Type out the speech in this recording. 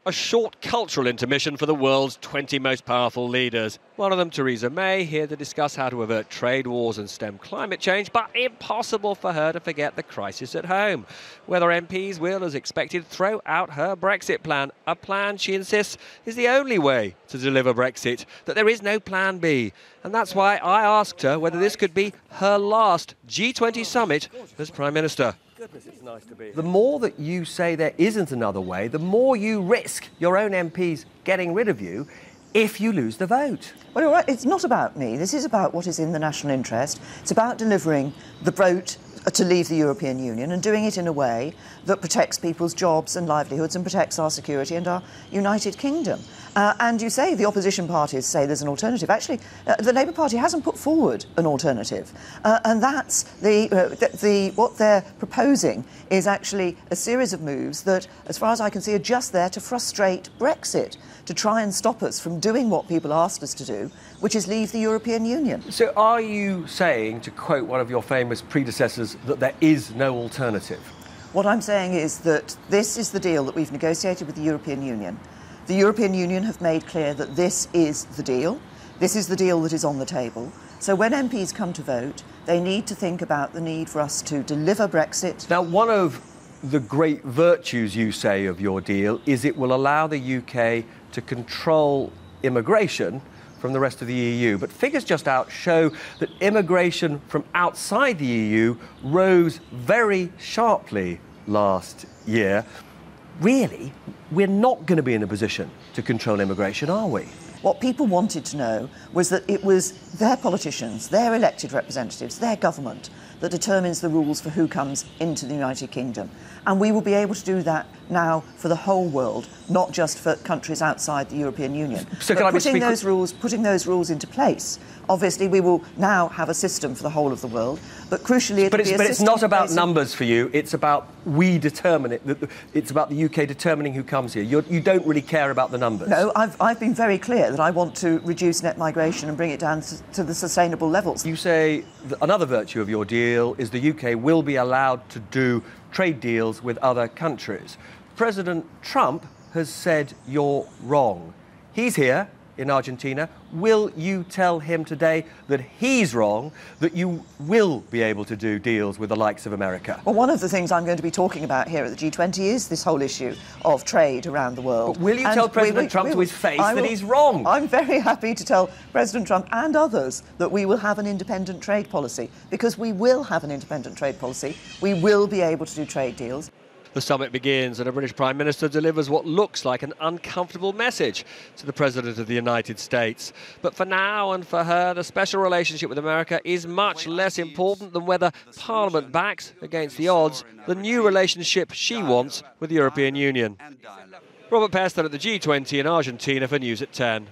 A short cultural intermission for the world's 20 most powerful leaders. One of them, Theresa May, here to discuss how to avert trade wars and stem climate change, but impossible for her to forget the crisis at home. Whether MPs will, as expected, throw out her Brexit plan. A plan, she insists, is the only way to deliver Brexit, that there is no plan B. And that's why I asked her whether this could be her last G20 summit as Prime Minister. Goodness, it's nice to be here. The more that you say there isn't another way, the more you risk your own MPs getting rid of you if you lose the vote. Well, you're right. It's not about me. This is about what is in the national interest. It's about delivering the vote to leave the European Union and doing it in a way that protects people's jobs and livelihoods and protects our security and our United Kingdom. And you say the opposition parties say there's an alternative. Actually, the Labour Party hasn't put forward an alternative. And that's what they're proposing is actually a series of moves that, as far as I can see, are just there to frustrate Brexit, to try and stop us from doing what people asked us to do, which is leave the European Union. So are you saying, to quote one of your famous predecessors, that there is no alternative? What I'm saying is that this is the deal that we've negotiated with the European Union. The European Union have made clear that this is the deal. This is the deal that is on the table. So when MPs come to vote, they need to think about the need for us to deliver Brexit. Now, one of the great virtues, you say, of your deal is it will allow the UK to control immigration from the rest of the EU. But figures just out show that immigration from outside the EU rose very sharply last year. Really, we're not going to be in a position to control immigration, are we? What people wanted to know was that it was their politicians, their elected representatives, their government that determines the rules for who comes into the United Kingdom. And we will be able to do that now for the whole world, not just for countries outside the European Union. So putting those rules into place, obviously we will now have a system for the whole of the world, but crucially But it's not about numbers for you, it's about we determine it. It's about the UK determining who comes here. You don't really care about the numbers. No, I've been very clear that I want to reduce net migration and bring it down to the sustainable levels. You say that another virtue of your deal is the UK will be allowed to do trade deals with other countries. President Trump has said you're wrong. He's here in Argentina. Will you tell him today that he's wrong, that you will be able to do deals with the likes of America? Well, one of the things I'm going to be talking about here at the G20 is this whole issue of trade around the world. But will you tell President Trump to his face that he's wrong? I'm very happy to tell President Trump and others that we will have an independent trade policy, because we will have an independent trade policy. We will be able to do trade deals. The summit begins and a British Prime Minister delivers what looks like an uncomfortable message to the President of the United States. But for now and for her, the special relationship with America is much less important than whether Parliament backs, against the odds, the new relationship she wants with the European Union. Robert Peston at the G20 in Argentina for News at 10.